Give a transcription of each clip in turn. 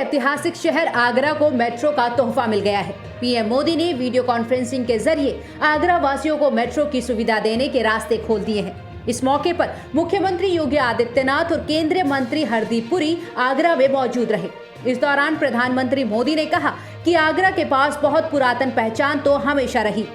ऐतिहासिक शहर आगरा को मेट्रो का तोहफा मिल गया है। पीएम मोदी ने वीडियो कॉन्फ्रेंसिंग के जरिए आगरा वासियों को मेट्रो की सुविधा देने के रास्ते खोल दिए हैं। इस मौके पर मुख्यमंत्री योगी आदित्यनाथ और केंद्रीय मंत्री हरदीप पुरी आगरा में मौजूद रहे। इस दौरान प्रधानमंत्री मोदी ने कहा कि आगरा के पास बहुत पुरातन पहचान तो हमेशा रही,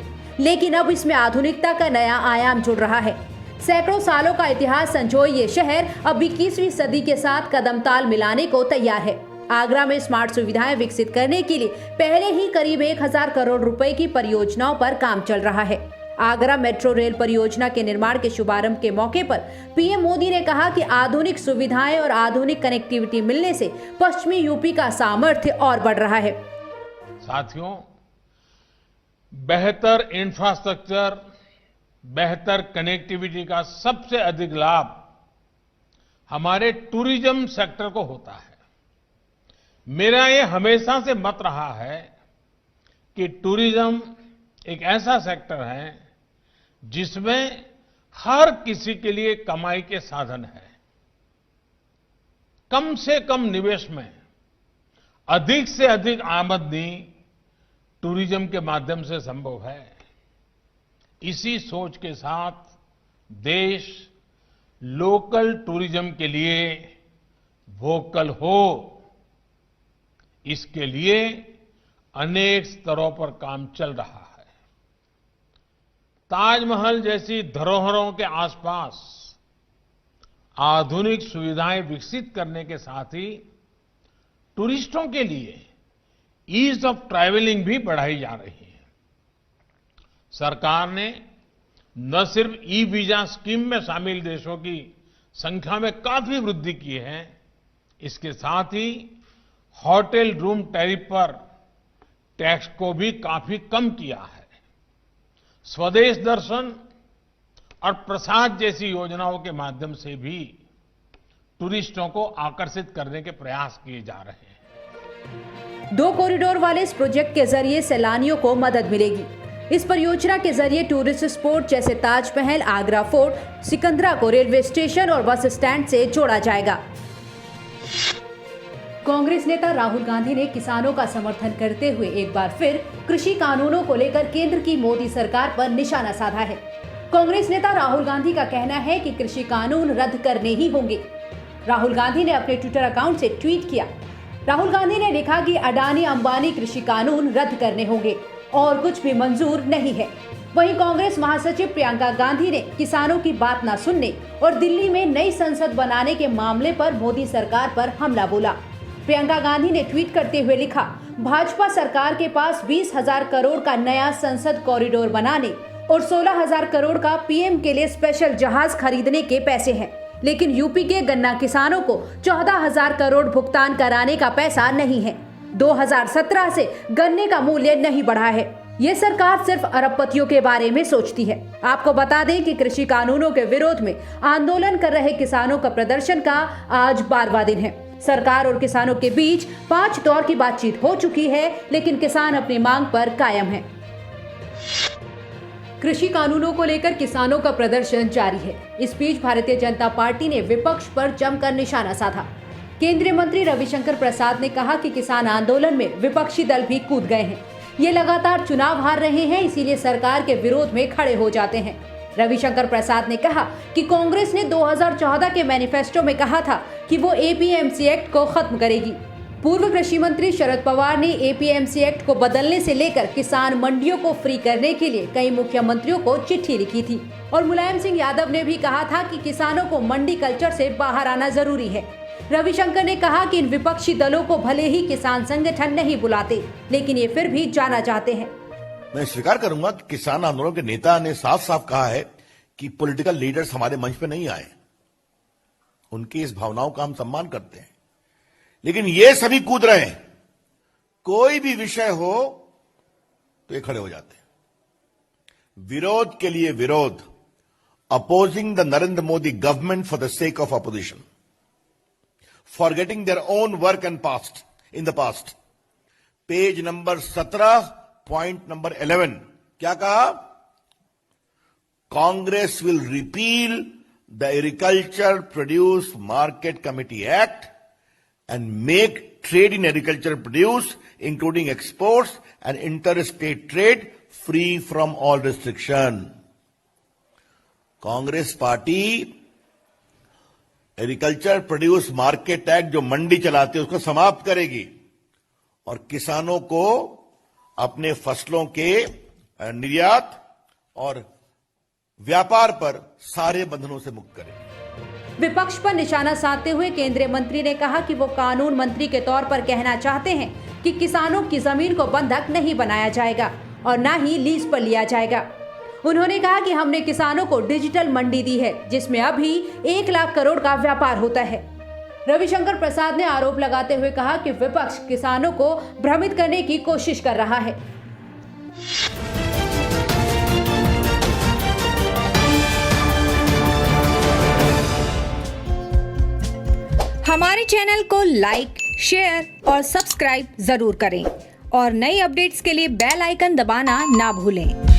लेकिन अब इसमें आधुनिकता का नया आयाम जुड़ रहा है। सैकड़ों सालों का इतिहास संजोए ये शहर अब 21वीं सदी के साथ कदम ताल मिलाने को तैयार है। आगरा में स्मार्ट सुविधाएं विकसित करने के लिए पहले ही करीब 1000 करोड़ रुपए की परियोजनाओं पर काम चल रहा है। आगरा मेट्रो रेल परियोजना के निर्माण के शुभारंभ के मौके पर पीएम मोदी ने कहा कि आधुनिक सुविधाएं और आधुनिक कनेक्टिविटी मिलने से पश्चिमी यूपी का सामर्थ्य और बढ़ रहा है। साथियों, बेहतर इंफ्रास्ट्रक्चर, बेहतर कनेक्टिविटी का सबसे अधिक लाभ हमारे टूरिज्म सेक्टर को होता है। मेरा ये हमेशा से मत रहा है कि टूरिज्म एक ऐसा सेक्टर है जिसमें हर किसी के लिए कमाई के साधन है। कम से कम निवेश में अधिक से अधिक आमदनी टूरिज्म के माध्यम से संभव है। इसी सोच के साथ देश लोकल टूरिज्म के लिए वोकल हो, इसके लिए अनेक स्तरों पर काम चल रहा है। ताजमहल जैसी धरोहरों के आसपास आधुनिक सुविधाएं विकसित करने के साथ ही टूरिस्टों के लिए ईज ऑफ ट्रैवलिंग भी बढ़ाई जा रही है। सरकार ने न सिर्फ ई वीजा स्कीम में शामिल देशों की संख्या में काफी वृद्धि की है, इसके साथ ही होटल रूम टैरिफ पर टैक्स को भी काफी कम किया है। स्वदेश दर्शन और प्रसाद जैसी योजनाओं के माध्यम से भी टूरिस्टों को आकर्षित करने के प्रयास किए जा रहे हैं। 2 कॉरिडोर वाले इस प्रोजेक्ट के जरिए सैलानियों को मदद मिलेगी। इस परियोजना के जरिए टूरिस्ट स्पॉट जैसे ताजमहल, आगरा फोर्ट, सिकंदरा को रेलवे स्टेशन और बस स्टैंड से जोड़ा जाएगा। कांग्रेस नेता राहुल गांधी ने किसानों का समर्थन करते हुए एक बार फिर कृषि कानूनों को लेकर केंद्र की मोदी सरकार पर निशाना साधा है। कांग्रेस नेता राहुल गांधी का कहना है कि कृषि कानून रद्द करने ही होंगे। राहुल गांधी ने अपने ट्विटर अकाउंट से ट्वीट किया। राहुल गांधी ने लिखा कि अडानी अंबानी कृषि कानून रद्द करने होंगे और कुछ भी मंजूर नहीं है। वहीं कांग्रेस महासचिव प्रियंका गांधी ने किसानों की बात न सुनने और दिल्ली में नई संसद बनाने के मामले पर मोदी सरकार पर हमला बोला। प्रियंका गांधी ने ट्वीट करते हुए लिखा, भाजपा सरकार के पास 20,000 करोड़ का नया संसद कॉरिडोर बनाने और 16,000 करोड़ का पीएम के लिए स्पेशल जहाज खरीदने के पैसे हैं, लेकिन यूपी के गन्ना किसानों को 14,000 करोड़ भुगतान कराने का पैसा नहीं है। 2017 से गन्ने का मूल्य नहीं बढ़ा है। ये सरकार सिर्फ अरबपतियों के बारे में सोचती है। आपको बता दें कि कृषि कानूनों के विरोध में आंदोलन कर रहे किसानों का प्रदर्शन का आज 12वां दिन है। सरकार और किसानों के बीच 5 दौर की बातचीत हो चुकी है, लेकिन किसान अपनी मांग पर कायम हैं। कृषि कानूनों को लेकर किसानों का प्रदर्शन जारी है। इस बीच भारतीय जनता पार्टी ने विपक्ष पर जमकर निशाना साधा। केंद्रीय मंत्री रविशंकर प्रसाद ने कहा कि किसान आंदोलन में विपक्षी दल भी कूद गए हैं। ये लगातार चुनाव हार रहे हैं, इसीलिए सरकार के विरोध में खड़े हो जाते हैं। रविशंकर प्रसाद ने कहा कि कांग्रेस ने 2014 के मैनिफेस्टो में कहा था कि वो एपीएमसी एक्ट को खत्म करेगी। पूर्व कृषि मंत्री शरद पवार ने एपीएमसी एक्ट को बदलने से लेकर किसान मंडियों को फ्री करने के लिए कई मुख्यमंत्रियों को चिट्ठी लिखी थी और मुलायम सिंह यादव ने भी कहा था कि किसानों को मंडी कल्चर से बाहर आना जरूरी है। रविशंकर ने कहा कि इन विपक्षी दलों को भले ही किसान संगठन नहीं बुलाते, लेकिन ये फिर भी जाना चाहते हैं। मैं स्वीकार करूंगा कि किसान आंदोलन के नेता ने साफ साफ कहा है कि पॉलिटिकल लीडर्स हमारे मंच पे नहीं आए। उनकी इस भावनाओं का हम सम्मान करते हैं, लेकिन ये सभी कूद रहे हैं। कोई भी विषय हो तो ये खड़े हो जाते हैं। विरोध के लिए विरोध, opposing the Narendra Modi government for the sake of opposition, forgetting their own work and past in the past. Page number 17 point number 11 क्या कहा? Congress will repeal the agriculture produce market committee act and make trade in agricultural produce, including exports and interstate trade, free from all restriction. Congress party agriculture produce market act जो मंडी चलाते हैं उसको समाप्त करेगी और किसानों को अपने फसलों के निर्यात और व्यापार पर सारे बंधनों से मुक्त करेगी। विपक्ष पर निशाना साधते हुए केंद्रीय मंत्री ने कहा कि वो कानून मंत्री के तौर पर कहना चाहते हैं कि किसानों की जमीन को बंधक नहीं बनाया जाएगा और न ही लीज पर लिया जाएगा। उन्होंने कहा कि हमने किसानों को डिजिटल मंडी दी है जिसमें अभी 1 लाख करोड़ का व्यापार होता है। रविशंकर प्रसाद ने आरोप लगाते हुए कहा कि विपक्ष किसानों को भ्रमित करने की कोशिश कर रहा है। हमारे चैनल को लाइक, शेयर और सब्सक्राइब जरूर करें और नई अपडेट्स के लिए बेल आइकन दबाना ना भूलें।